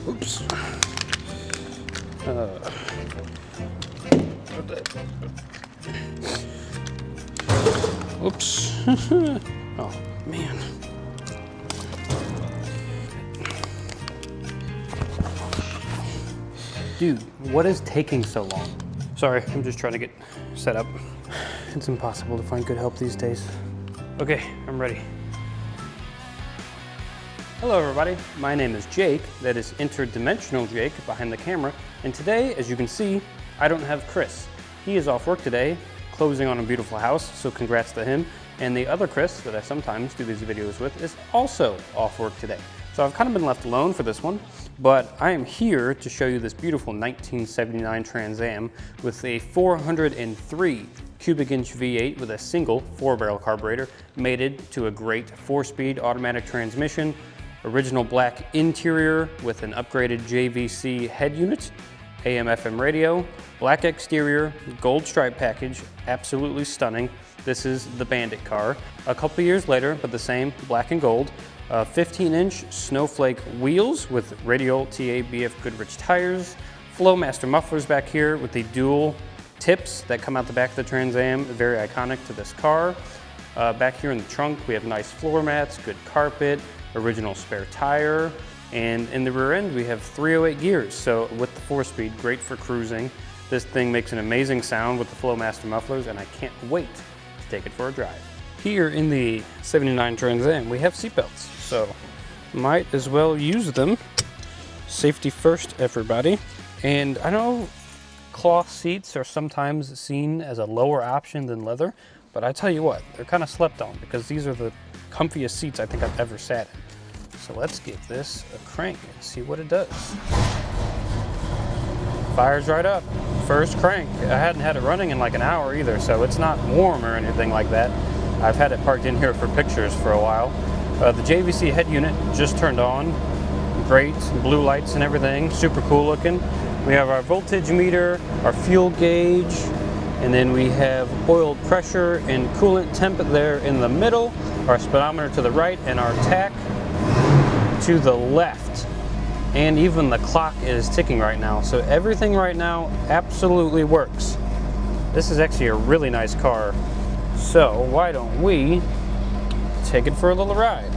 Oops. Oops. Oh, man. Dude, what is taking so long? Sorry, I'm just trying to get set up. It's impossible to find good help these days. Okay, I'm ready. Hello everybody, my name is Jake, that is Interdimensional Jake behind the camera, and today, as you can see, I don't have Chris. He is off work today, closing on a beautiful house, so congrats to him. And the other Chris, that I sometimes do these videos with, is also off work today. So I've kind of been left alone for this one, but I am here to show you this beautiful 1979 Trans Am with a 403 cubic inch V8 with a single 4-barrel carburetor, mated to a great 4-speed automatic transmission, original black interior with an upgraded JVC head unit, AM/FM radio, black exterior, gold stripe package, absolutely stunning. This is the Bandit car. A couple years later, but the same, black and gold, 15-inch Snowflake Wheels with radial TA BF Goodrich Tires, Flowmaster mufflers back here with the dual tips that come out the back of the Trans Am, very iconic to this car. Back here in the trunk, we have nice floor mats, good carpet, original spare tire, and in the rear end we have 308 gears, so with the 4-speed, great for cruising. This thing makes an amazing sound with the Flowmaster mufflers, and I can't wait to take it for a drive. Here in the 79 Trans Am we have seatbelts, so might as well use them. Safety first, everybody. And I know cloth seats are sometimes seen as a lower option than leather, but I tell you what, they're kind of slept on because these are the comfiest seats I think I've ever sat in. So let's give this a crank and see what it does. Fires right up. First crank. I hadn't had it running in like an hour either, so it's not warm or anything like that. I've had it parked in here for pictures for a while. The JVC head unit just turned on. Great, blue lights and everything, super cool looking. We have our voltage meter, our fuel gauge, and then we have oil pressure and coolant temp there in the middle, our speedometer to the right, and our tach to the left. And even the clock is ticking right now, so everything right now absolutely works. This is actually a really nice car, so why don't we take it for a little ride?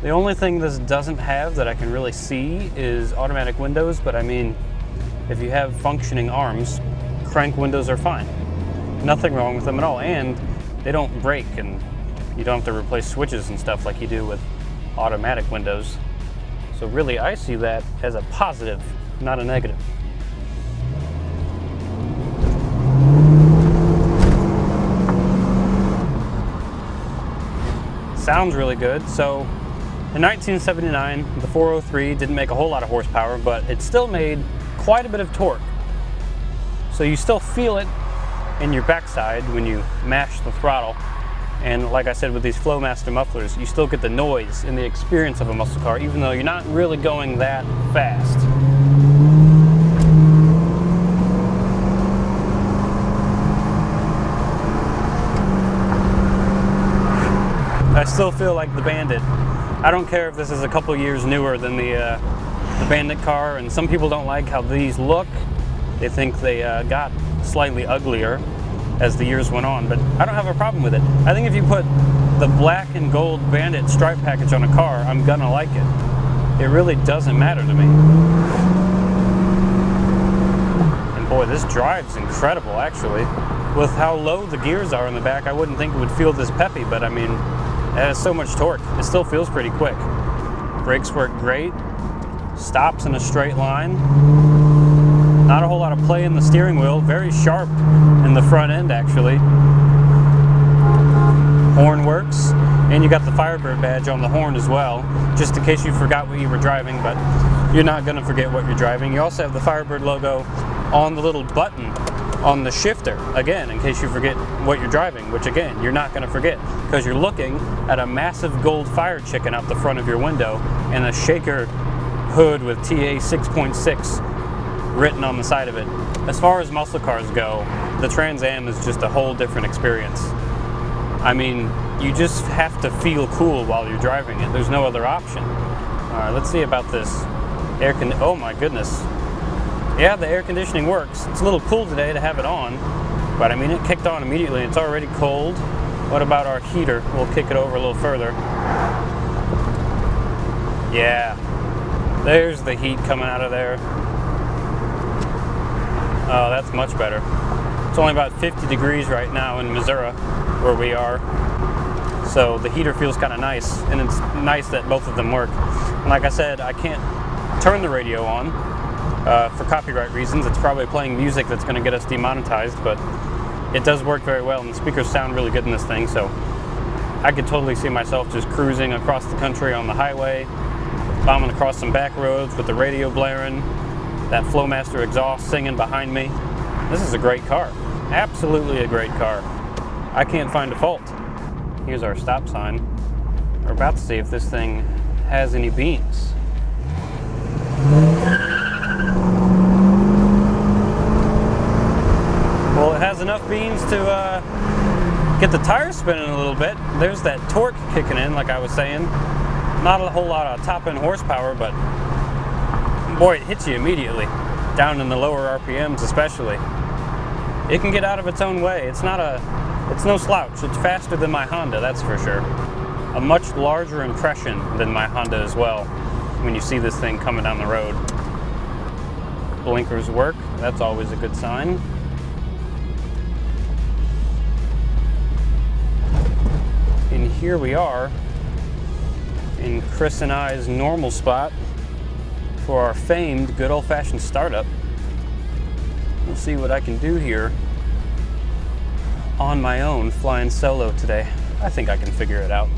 The only thing this doesn't have that I can really see is automatic windows, but I mean, if you have functioning arms, crank windows are fine. Nothing wrong with them at all, and they don't break, and you don't have to replace switches and stuff like you do with automatic windows. So really, I see that as a positive, not a negative. Sounds really good. So in 1979, the 403 didn't make a whole lot of horsepower, but it still made quite a bit of torque. So you still feel it in your backside when you mash the throttle. And like I said, with these Flowmaster mufflers, you still get the noise and the experience of a muscle car, even though you're not really going that fast. I still feel like the Bandit. I don't care if this is a couple years newer than the Bandit car, and some people don't like how these look. They think they got slightly uglier as the years went on, but I don't have a problem with it. I think if you put the black and gold Bandit stripe package on a car, I'm gonna like it. It really doesn't matter to me. And boy, this drives incredible, actually. With how low the gears are in the back, I wouldn't think it would feel this peppy, but I mean, it has so much torque. It still feels pretty quick. Brakes work great. Stops in a straight line. Not a whole lot of play in the steering wheel. Very sharp in the front end, actually. Horn works. And you got the Firebird badge on the horn as well, just in case you forgot what you were driving, but you're not going to forget what you're driving. You also have the Firebird logo on the little button on the shifter, again, in case you forget what you're driving, which again, you're not going to forget, because you're looking at a massive gold fire chicken out the front of your window and a shaker hood with TA 6.6 written on the side of it. As far as muscle cars go, the Trans Am is just a whole different experience. I mean, you just have to feel cool while you're driving it. There's no other option. All right, let's see about this Oh my goodness. Yeah, the air conditioning works. It's a little cool today to have it on, but I mean, it kicked on immediately. It's already cold. What about our heater? We'll kick it over a little further. Yeah, there's the heat coming out of there. Oh, that's much better. It's only about 50 degrees right now in Missouri, where we are. So the heater feels kind of nice, and it's nice that both of them work. And like I said, I can't turn the radio on for copyright reasons. It's probably playing music that's going to get us demonetized, but it does work very well, and the speakers sound really good in this thing, so I could totally see myself just cruising across the country on the highway, bombing across some back roads with the radio blaring, that Flowmaster exhaust singing behind me. This is a great car. Absolutely a great car. I can't find a fault. Here's our stop sign. We're about to see if this thing has any beams. Well, it has enough beams to get the tires spinning a little bit. There's that torque kicking in, like I was saying. Not a whole lot of top-end horsepower, but boy, it hits you immediately, down in the lower RPMs especially. It can get out of its own way. It's no slouch. It's faster than my Honda, that's for sure. A much larger impression than my Honda as well when you see this thing coming down the road. Blinkers work, that's always a good sign. And here we are in Chris and I's normal spot for our famed good old-fashioned startup. We'll see what I can do here on my own, flying solo today. I think I can figure it out.